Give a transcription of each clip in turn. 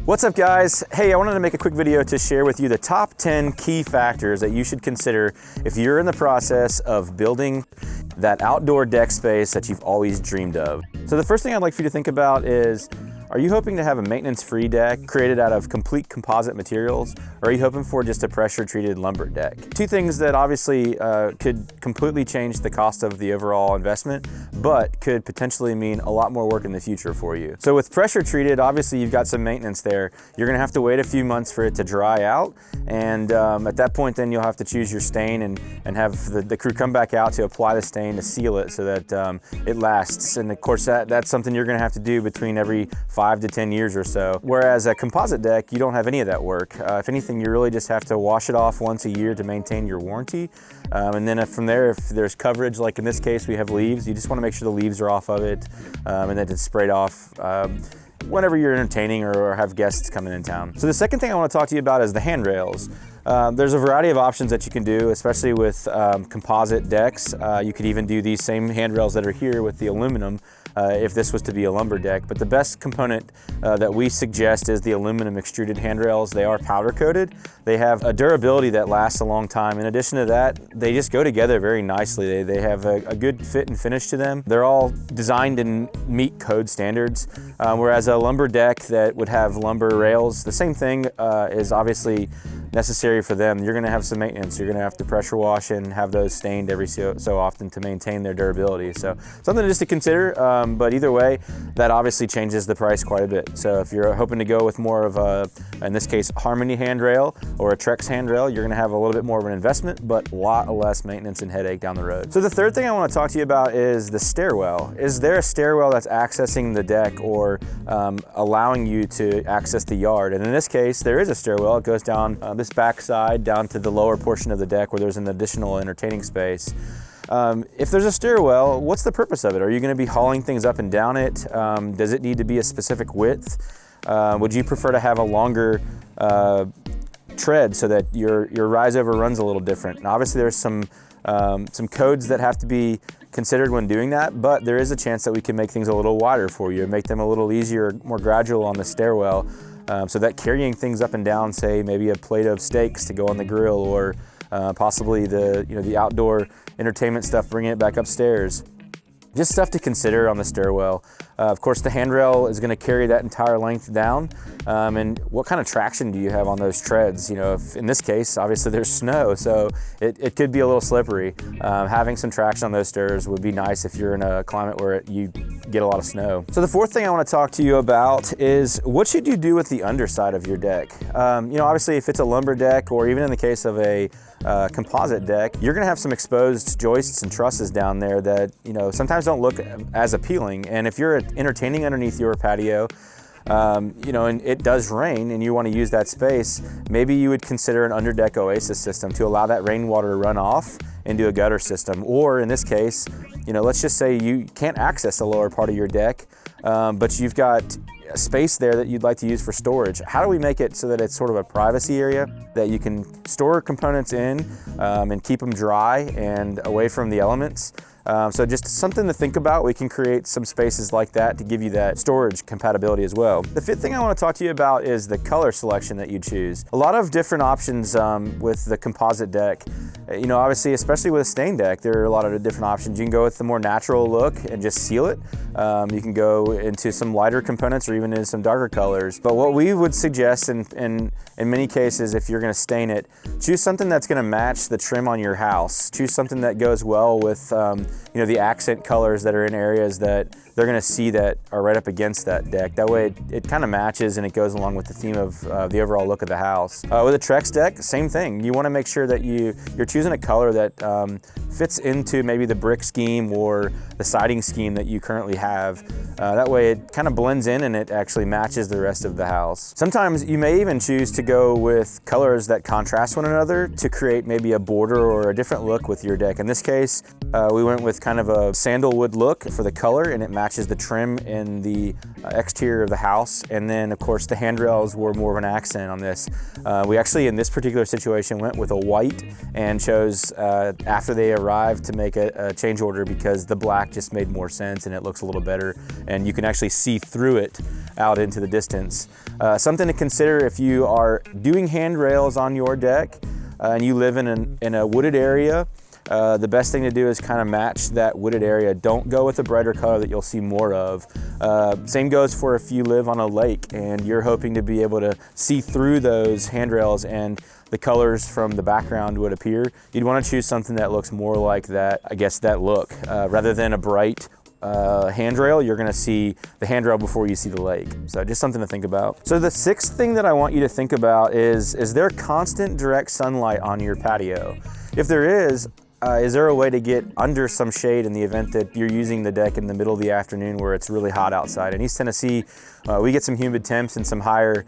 What's up guys? Hey, I wanted to make a quick video to share with you the top 10 key factors that you should consider if you're in the process of building that outdoor deck space that you've always dreamed of. So the first thing I'd like for you to think about is, are you hoping to have a maintenance-free deck created out of complete composite materials, or are you hoping for just a pressure-treated lumber deck? Two things that obviously could completely change the cost of the overall investment, but could potentially mean a lot more work in the future for you. So with pressure-treated, obviously you've got some maintenance there. You're gonna have to wait a few months for it to dry out, and at that point then you'll have to choose your stain and have the crew come back out to apply the stain to seal it so that it lasts. And of course that's something you're gonna have to do between every 5 to 10 years or so. Whereas a composite deck, you don't have any of that work. If anything, you really just have to wash it off once a year to maintain your warranty. And then from there, if there's coverage, like in this case, we have leaves, you just wanna make sure the leaves are off of it and that it's sprayed off whenever you're entertaining or have guests coming in town. So the second thing I wanna talk to you about is the handrails. There's a variety of options that you can do, especially with composite decks. You could even do these same handrails that are here with the aluminum if this was to be a lumber deck. But the best component that we suggest is the aluminum extruded handrails. They are powder coated. They have a durability that lasts a long time. In addition to that, they just go together very nicely. They have a good fit and finish to them. They're all designed and meet code standards, whereas a lumber deck that would have lumber rails, the same thing is obviously necessary for them. You're gonna have some maintenance. You're gonna have to pressure wash and have those stained every so often to maintain their durability. So something just to consider, but either way, that obviously changes the price quite a bit. So if you're hoping to go with more of a, in this case, Harmony handrail or a Trex handrail, you're gonna have a little bit more of an investment, but a lot less maintenance and headache down the road. So the third thing I wanna talk to you about is the stairwell. Is there a stairwell that's accessing the deck or allowing you to access the yard? And in this case, there is a stairwell. It goes down this back side down to the lower portion of the deck where there's an additional entertaining space. If there's a stairwell, what's the purpose of it? Are you going to be hauling things up and down it? Does it need to be a specific width? Would you prefer to have a longer tread so that your rise over runs a little different? And obviously there's some codes that have to be considered when doing that, but there is a chance that we can make things a little wider for you and make them a little easier, more gradual on the stairwell. So that carrying things up and down, say maybe a plate of steaks to go on the grill, or possibly the outdoor entertainment stuff, bringing it back upstairs. Just stuff to consider on the stairwell. Of course, the handrail is going to carry that entire length down. And what kind of traction do you have on those treads? You know, if in this case, obviously there's snow, so it could be a little slippery. Having some traction on those stairs would be nice if you're in a climate where you get a lot of snow. So the fourth thing I want to talk to you about is, what should you do with the underside of your deck? You know, obviously if it's a lumber deck, or even in the case of a composite deck, you're going to have some exposed joists and trusses down there that, you know, sometimes don't look as appealing. And if you're entertaining underneath your patio, you know, and it does rain and you want to use that space, maybe you would consider an underdeck oasis system to allow that rainwater to run off into a gutter system. Or in this case, you know, let's just say you can't access the lower part of your deck, but you've got a space there that you'd like to use for storage. How do we make it so that it's sort of a privacy area that you can store components in and keep them dry and away from the elements? So just something to think about. We can create some spaces like that to give you that storage compatibility as well. The fifth thing I want to talk to you about is the color selection that you choose. A lot of different options with the composite deck. You know, obviously, especially with a stain deck, there are a lot of different options. You can go with the more natural look and just seal it. You can go into some lighter components or even into some darker colors. But what we would suggest in many cases, if you're going to stain it, choose something that's going to match the trim on your house. Choose something that goes well with you know, the accent colors that are in areas that they're going to see that are right up against that deck. That way it kind of matches and it goes along with the theme of the overall look of the house. With a Trex deck, same thing. You want to make sure that you're choosing a color that fits into maybe the brick scheme or the siding scheme that you currently have. That way it kind of blends in and it actually matches the rest of the house. Sometimes you may even choose to go with colors that contrast one another to create maybe a border or a different look with your deck. In this case, we went with kind of a sandalwood look for the color, and it matches the trim in the exterior of the house. And then of course the handrails were more of an accent on this. We actually in this particular situation went with a white and chose after they arrived to make a change order because the black just made more sense and it looks a little better and you can actually see through it out into the distance. Something to consider if you are doing handrails on your deck and you live in a wooded area. The best thing to do is kind of match that wooded area. Don't go with a brighter color that you'll see more of. Same goes for if you live on a lake and you're hoping to be able to see through those handrails and the colors from the background would appear. You'd want to choose something that looks more like that, I guess, that look. Rather than a bright handrail, you're gonna see the handrail before you see the lake. So just something to think about. So the sixth thing that I want you to think about is there constant direct sunlight on your patio? If there is there a way to get under some shade in the event that you're using the deck in the middle of the afternoon where it's really hot outside? In East Tennessee, we get some humid temps and some higher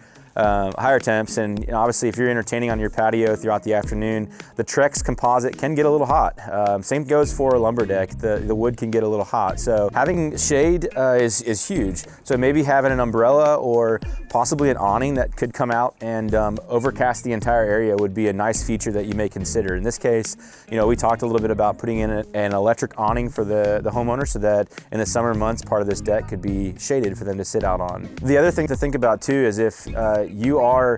temps, and obviously if you're entertaining on your patio throughout the afternoon, the Trex composite can get a little hot. Same goes for a lumber deck. The wood can get a little hot. So having shade is huge. So maybe having an umbrella or possibly an awning that could come out and overcast the entire area would be a nice feature that you may consider. In this case, we talked a little bit about putting in an electric awning for the homeowner so that in the summer months, part of this deck could be shaded for them to sit out on. The other thing to think about too is if you are,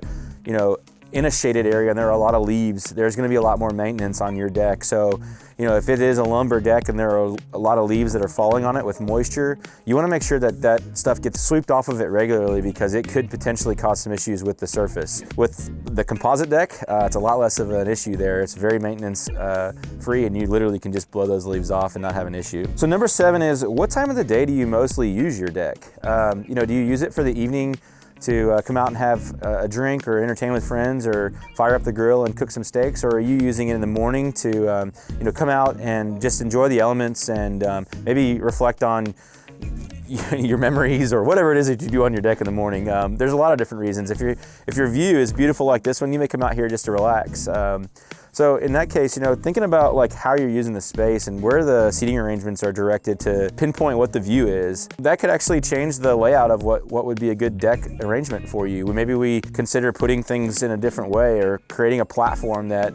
in a shaded area and there are a lot of leaves, there's gonna be a lot more maintenance on your deck. So, if it is a lumber deck and there are a lot of leaves that are falling on it with moisture, you wanna make sure that that stuff gets swept off of it regularly because it could potentially cause some issues with the surface. With the composite deck, it's a lot less of an issue there. It's very maintenance free and you literally can just blow those leaves off and not have an issue. So number 7 is, what time of the day do you mostly use your deck? Do you use it for the evening to come out and have a drink or entertain with friends or fire up the grill and cook some steaks, or are you using it in the morning to come out and just enjoy the elements and maybe reflect on your memories or whatever it is that you do on your deck in the morning? There's a lot of different reasons. If your view is beautiful like this one, you may come out here just to relax. So in that case, thinking about like how you're using the space and where the seating arrangements are directed to pinpoint what the view is, that could actually change the layout of what would be a good deck arrangement for you. Maybe we consider putting things in a different way or creating a platform that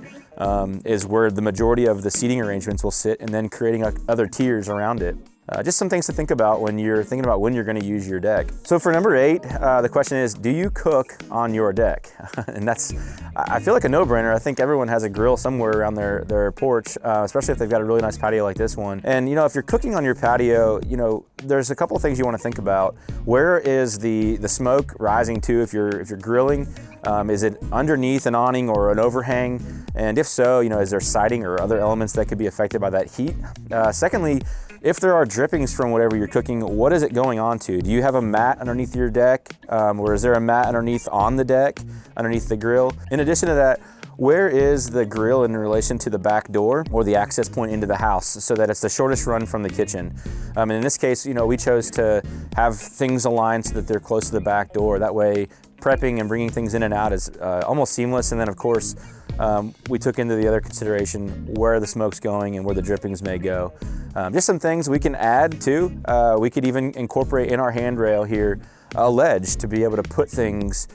is where the majority of the seating arrangements will sit and then creating other tiers around it. Just some things to think about when you're thinking about when you're going to use your deck. So for number 8, the question is, do you cook on your deck? And I feel like a no-brainer. I think everyone has a grill somewhere around their porch, especially if they've got a really nice patio like this one. And if you're cooking on your patio, there's a couple of things you want to think about. Where is the smoke rising to if you're grilling? Is it underneath an awning or an overhang? And if so, is there siding or other elements that could be affected by that heat? Secondly, if there are drippings from whatever you're cooking, what is it going on to? Do you have a mat underneath your deck? Or is there a mat underneath on the deck, underneath the grill? In addition to that, where is the grill in relation to the back door or the access point into the house so that it's the shortest run from the kitchen? And in this case, we chose to have things aligned so that they're close to the back door. That way, prepping and bringing things in and out is almost seamless. And then of course, we took into the other consideration where the smoke's going and where the drippings may go. Just some things we can add too. We could even incorporate in our handrail here a ledge to be able to put things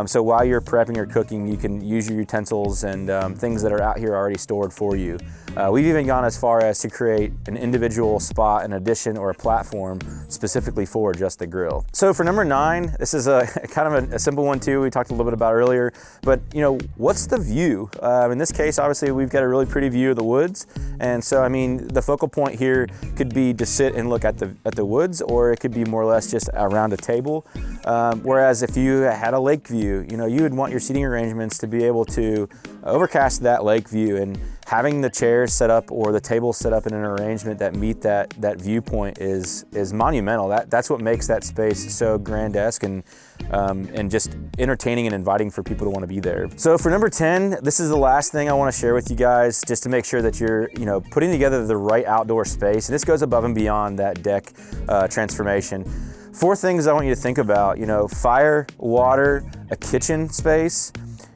so while you're prepping or cooking, you can use your utensils and things that are out here already stored for you. We've even gone as far as to create an individual spot, an addition, or a platform specifically for just the grill. So for number 9, this is a kind of a simple one too. We talked a little bit about earlier, but what's the view? In this case, obviously we've got a really pretty view of the woods. And so, the focal point here could be to sit and look at the woods, or it could be more or less just around a table. Whereas if you had a lake view, you would want your seating arrangements to be able to overcast that lake view, and having the chairs set up or the tables set up in an arrangement that meet that viewpoint is monumental. That's what makes that space so grandesque and just entertaining and inviting for people to want to be there. So for number 10, this is the last thing I want to share with you guys, just to make sure that you're putting together the right outdoor space. And this goes above and beyond that deck transformation. 4 things I want you to think about: fire, water, a kitchen space,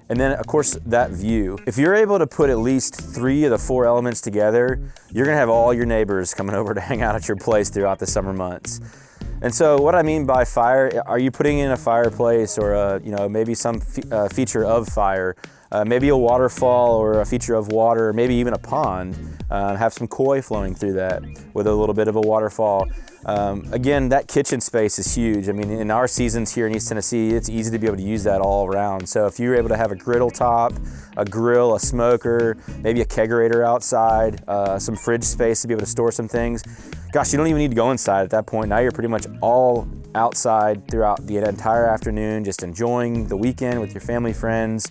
and then of course that view. If you're able to put at least 3 of the 4 elements together, you're gonna have all your neighbors coming over to hang out at your place throughout the summer months. And so what I mean by fire, are you putting in a fireplace or maybe some feature of fire? maybe a waterfall or a feature of water, maybe even a pond. Have some koi flowing through that with a little bit of a waterfall. Again, that kitchen space is huge. I mean, in our seasons here in East Tennessee, it's easy to be able to use that all around. So if you're able to have a griddle top, a grill, a smoker, maybe a kegerator outside, some fridge space to be able to store some things, gosh, you don't even need to go inside at that point. Now you're pretty much all outside throughout the entire afternoon, just enjoying the weekend with your family, friends,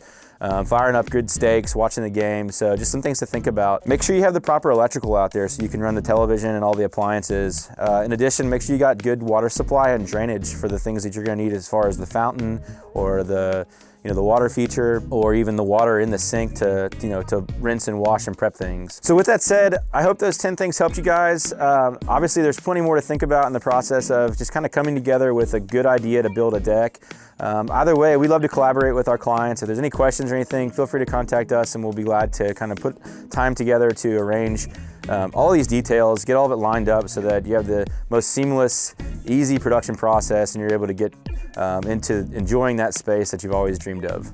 firing up good steaks, watching the game. So just some things to think about. Make sure you have the proper electrical out there so you can run the television and all the appliances. In addition, make sure you got good water supply and drainage for the things that you're gonna need as far as the fountain or the water feature, or even the water in the sink to rinse and wash and prep things. So with that said, I hope those 10 things helped you guys. Obviously there's plenty more to think about in the process of just kind of coming together with a good idea to build a deck. Either way, we love to collaborate with our clients. If there's any questions or anything, feel free to contact us and we'll be glad to kind of put time together to arrange all these details, get all of it lined up so that you have the most seamless, easy production process and you're able to get into enjoying that space that you've always dreamed of.